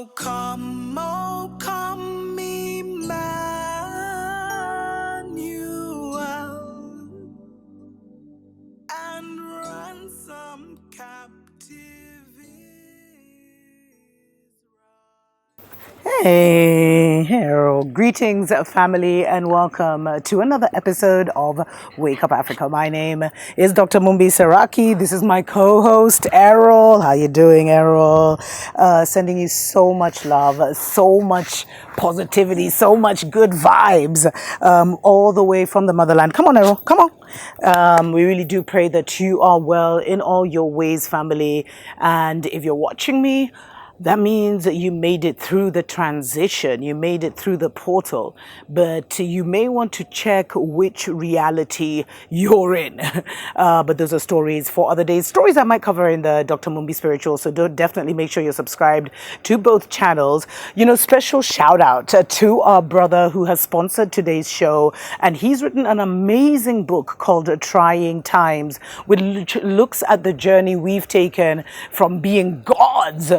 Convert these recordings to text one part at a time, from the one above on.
oh, come, Emmanuel, and ransom captive Israel. Hey, hello. Greetings, family, and welcome to another episode of Wake Up Africa. My name is Dr. Mumbi Saraki. This is my co-host, Errol. How you doing, Errol? Sending you so much love, so much positivity, so much good vibes, all the way from the motherland. Come on, Errol. Come on. We really do pray that you are well in all your ways, family. And if you're watching me, that means that you made it through the transition, you made it through the portal, but you may want to check which reality you're in. But those are stories for other days, stories I might cover in the Dr. Mumbi Spiritual, so definitely make sure you're subscribed to both channels. You know, special shout out to our brother who has sponsored today's show, and he's written an amazing book called Trying Times, which looks at the journey we've taken from being gods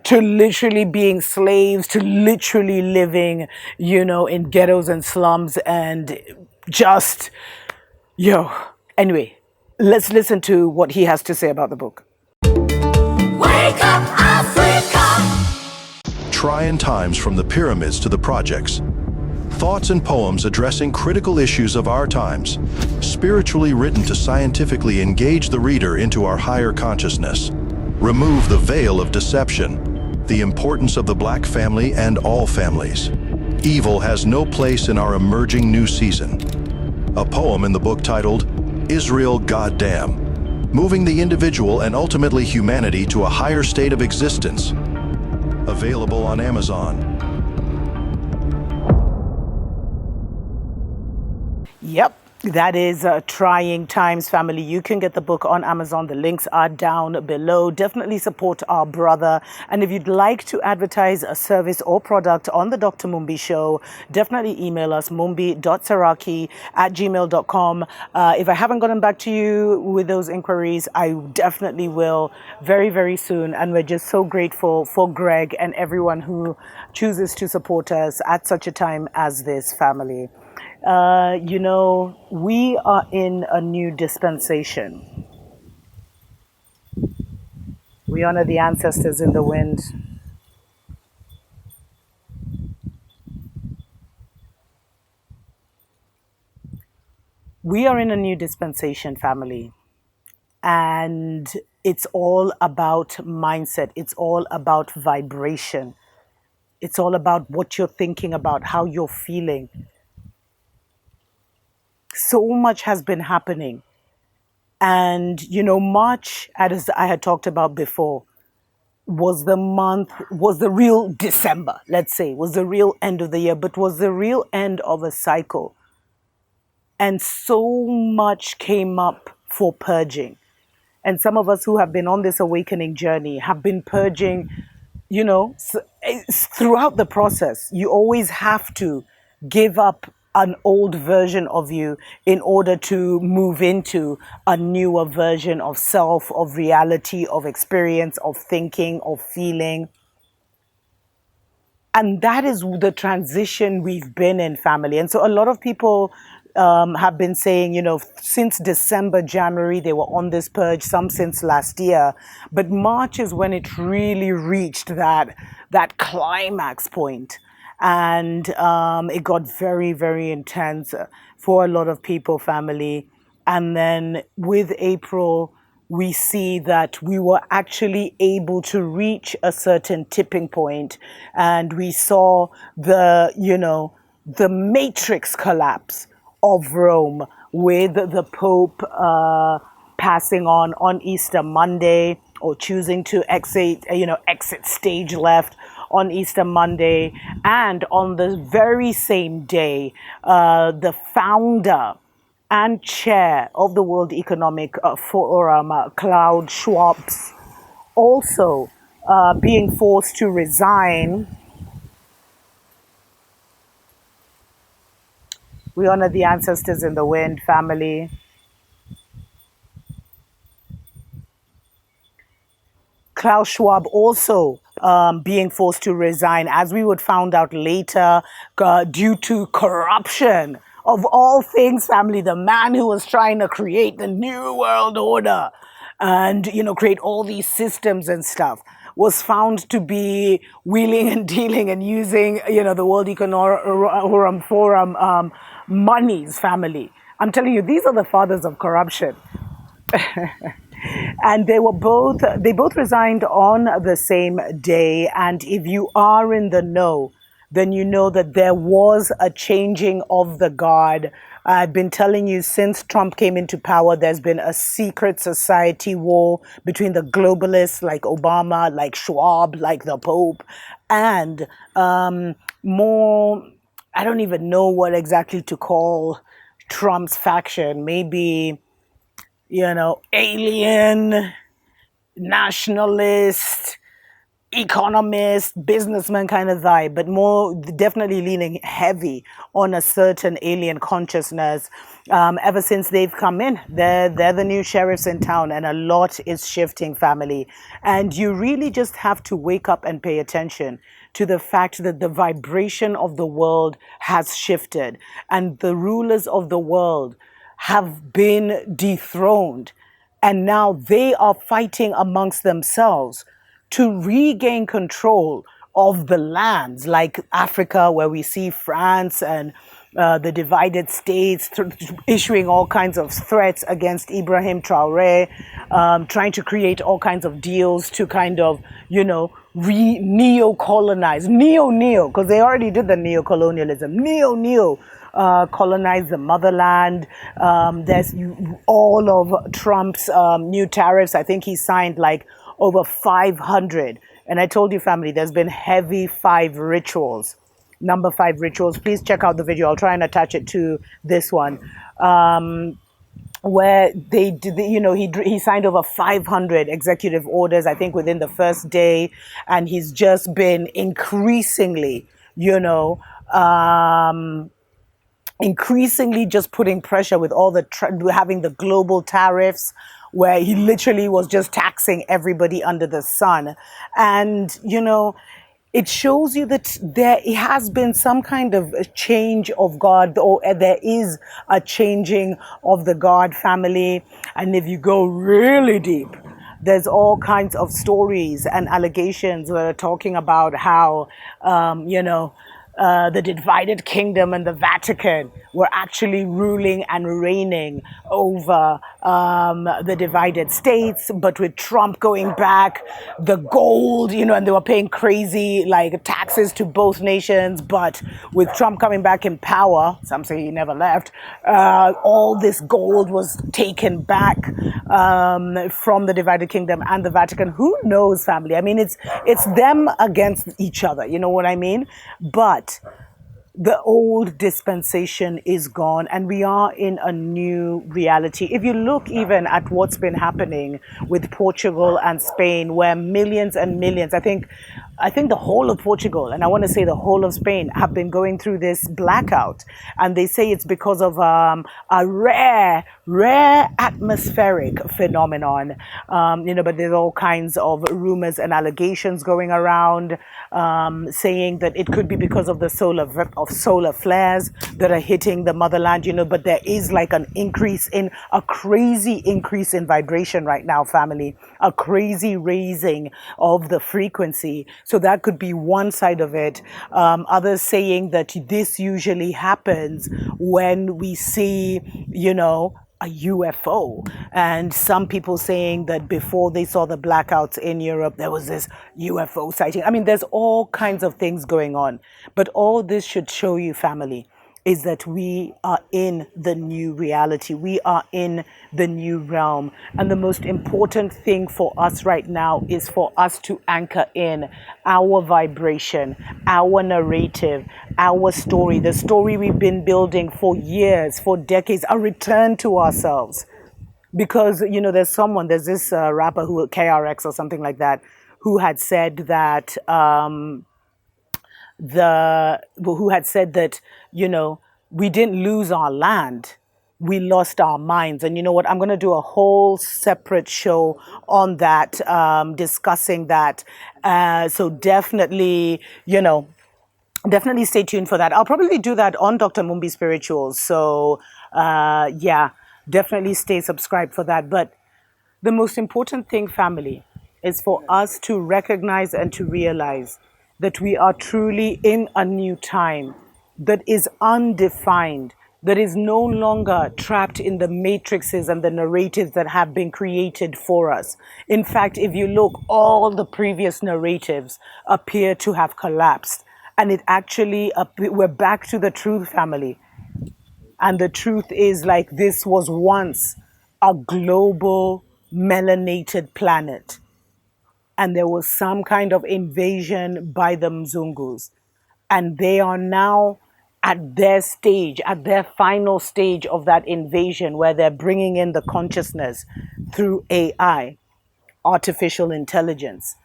to literally being slaves, to literally living, you know, in ghettos and slums and just, Anyway, let's listen to what he has to say about the book. Wake up, Africa! Trying times from the pyramids to the projects. Thoughts and poems addressing critical issues of our times, spiritually written to scientifically engage the reader into our higher consciousness. Remove the veil of deception. The importance of the Black family and all families. Evil has no place in our emerging new season. A poem in the book titled, Israel Goddamn, moving the individual and ultimately humanity to a higher state of existence. Available on Amazon. Yep. That is Trying Times, family. You can get the book on Amazon. The links are down below. Definitely support our brother. And if you'd like to advertise a service or product on the Dr. Mumbi Show, definitely email us, mumbi.saraki@gmail.com. If I haven't gotten back to you with those inquiries, I definitely will very, very soon. And we're just so grateful for Greg and everyone who chooses to support us at such a time as this, family. You know, we are in a new dispensation. We honor the ancestors in the wind. We are in a new dispensation, family. And it's all about mindset. It's all about vibration. It's all about what you're thinking about, how you're feeling. So much has been happening. And, you know, March, as I had talked about before, was the real December, let's say, was the real end of the year, but was the real end of a cycle. And so much came up for purging. And some of us who have been on this awakening journey have been purging, you know, throughout the process. You always have to give up an old version of you in order to move into a newer version of self, of reality, of experience, of thinking, of feeling. And that is the transition we've been in, family. And so a lot of people have been saying, you know, since December, January, they were on this purge, some since last year. But March is when it really reached that climax point. And it got very, very intense for a lot of people, family. And then with April, we see that we were actually able to reach a certain tipping point, and we saw the matrix collapse of Rome with the Pope passing on Easter Monday, or choosing to exit stage left on Easter Monday. And on the very same day, the founder and chair of the World Economic Forum, Klaus Schwab, also being forced to resign. We honor the ancestors in the wind, family. Klaus Schwab also being forced to resign, as we would found out later, due to corruption. Of all things, family, the man who was trying to create the new world order and, create all these systems and stuff was found to be wheeling and dealing and using, the World Economic Forum monies, family. I'm telling you, these are the fathers of corruption. And they both resigned on the same day. And if you are in the know, then you know that there was a changing of the guard. I've been telling you since Trump came into power, there's been a secret society war between the globalists like Obama, like Schwab, like the Pope, and more, I don't even know what exactly to call Trump's faction. Maybe, alien, nationalist, economist, businessman kind of vibe, but more definitely leaning heavy on a certain alien consciousness. Ever since they've come in, they're the new sheriffs in town, and a lot is shifting, family. And you really just have to wake up and pay attention to the fact that the vibration of the world has shifted, and the rulers of the world have been dethroned, and now they are fighting amongst themselves to regain control of the lands like Africa, where we see France and the divided states issuing all kinds of threats against Ibrahim Traore, trying to create all kinds of deals to kind of, neo-colonize, because they already did the neo-colonialism, colonize the motherland. There's all of Trump's new tariffs. I think he signed like over 500. And I told you, family, there's been heavy 5 rituals. Number 5 rituals. Please check out the video. I'll try and attach it to this one. Where they did, he signed over 500 executive orders, I think, within the first day. And he's just been increasingly, increasingly just putting pressure with all the having the global tariffs, where he literally was just taxing everybody under the sun. And it shows you that there has been some kind of a change of guard, or there is a changing of the guard, family. And if you go really deep, there's all kinds of stories and allegations that are talking about how, the divided kingdom and the Vatican were actually ruling and reigning over the divided states. But with Trump going back, the gold, and they were paying crazy like taxes to both nations. But with Trump coming back in power, some say he never left, all this gold was taken back from the divided kingdom and the Vatican. Who knows, family? I mean, it's them against each other. You know what I mean? But the old dispensation is gone, and we are in a new reality. If you look even at what's been happening with Portugal and Spain, where millions and millions, I think the whole of Portugal, and I want to say the whole of Spain, have been going through this blackout. And they say it's because of a rare atmospheric phenomenon. But there's all kinds of rumors and allegations going around, saying that it could be because of the solar flares that are hitting the motherland. But there is like a crazy increase in vibration right now, family, a crazy raising of the frequency. So that could be one side of it. Others saying that this usually happens when we see, a UFO. And some people saying that before they saw the blackouts in Europe, there was this UFO sighting. I mean, there's all kinds of things going on. But all this should show you, family, is that we are in the new reality. We are in the new realm. And the most important thing for us right now is for us to anchor in our vibration, our narrative, our story, the story we've been building for years, for decades, a return to ourselves. Because, there's this rapper KRX or something like that, who had said that, we didn't lose our land. we lost our minds. And you know what? I'm going to do a whole separate show on that, discussing that. So definitely, definitely stay tuned for that. I'll probably do that on Dr. Mumbi Spirituals. So, yeah, definitely stay subscribed for that. But the most important thing, family, is for us to recognize and to realize that we are truly in a new time that is undefined, that is no longer trapped in the matrices and the narratives that have been created for us. In fact, if you look, all the previous narratives appear to have collapsed. And it actually, we're back to the truth, family. And the truth is, like, this was once a global melanated planet. And there was some kind of invasion by the Mzungus. And they are now at their stage, at their final stage of that invasion, where they're bringing in the consciousness through AI, artificial intelligence.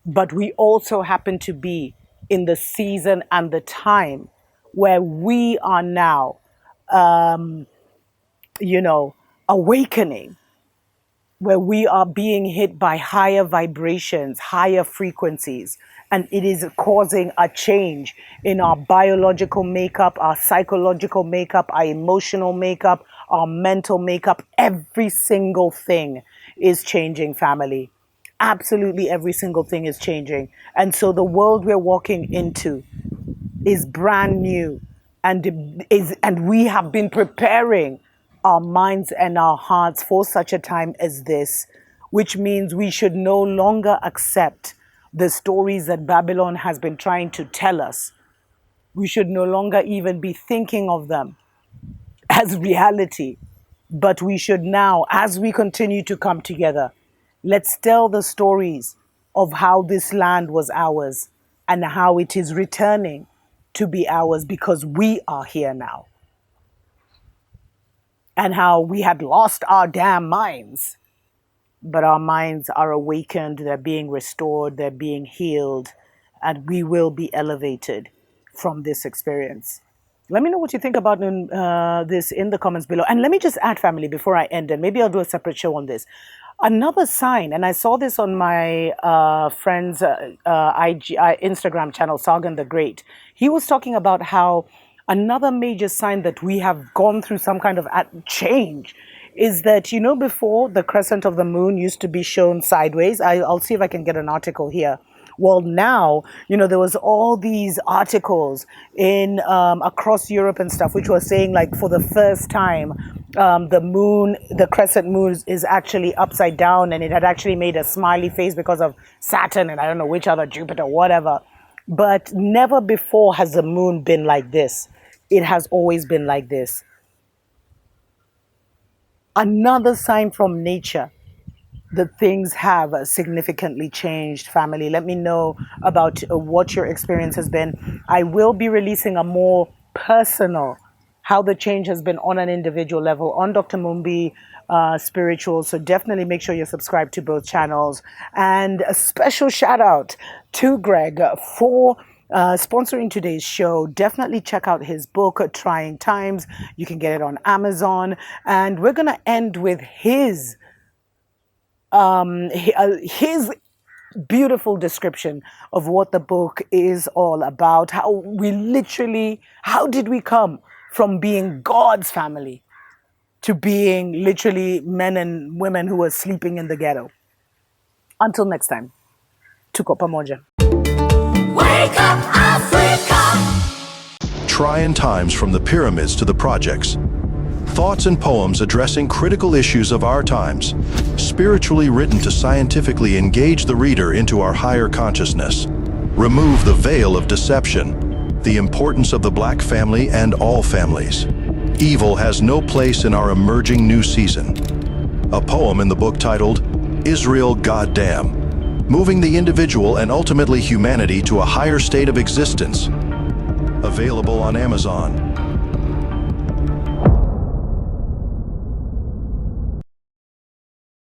But we also happen to be in the season and the time where we are now, awakening, where we are being hit by higher vibrations, higher frequencies, and it is causing a change in our biological makeup, our psychological makeup, our emotional makeup, our mental makeup. Every single thing is changing, family. Absolutely every single thing is changing. And so the world we're walking into is brand new, and we have been preparing our minds and our hearts for such a time as this, which means we should no longer accept the stories that Babylon has been trying to tell us. We should no longer even be thinking of them as reality, but we should now, as we continue to come together, let's tell the stories of how this land was ours and how it is returning to be ours, because we are here now. And how we had lost our damn minds, but our minds are awakened, they're being restored, they're being healed, and we will be elevated from this experience. Let me know what you think about this in the comments below. And let me just add, family, before I end, and maybe I'll do a separate show on this. Another sign, and I saw this on my friend's Instagram channel, Sargon the Great. He was talking about how another major sign that we have gone through some kind of change is that, before the crescent of the moon used to be shown sideways. I'll see if I can get an article here. Well, now, there was all these articles in across Europe and stuff, which were saying, like, for the first time, the crescent moon is actually upside down, and it had actually made a smiley face because of Saturn and I don't know which other, Jupiter, whatever. But never before has the moon been like this. It has always been like this. Another sign from nature that things have significantly changed, family. Let me know about what your experience has been. I will be releasing a more personal, how the change has been on an individual level on Dr. Mumbi Spiritual. So definitely make sure you're subscribed to both channels. And a special shout out to Greg for sponsoring today's show. Definitely check out his book, Trying Times. You can get it on Amazon. And we're going to end with his beautiful description of what the book is all about. How did we come from being God's family to being literally men and women who were sleeping in the ghetto. Until next time, tuko pamoja. Wake up, Africa! Trying times from the pyramids to the projects. Thoughts and poems addressing critical issues of our times, spiritually written to scientifically engage the reader into our higher consciousness. Remove the veil of deception, the importance of the Black family and all families. Evil has no place in our emerging new season. A poem in the book titled, Israel Goddamn, moving the individual and ultimately humanity to a higher state of existence. Available on Amazon.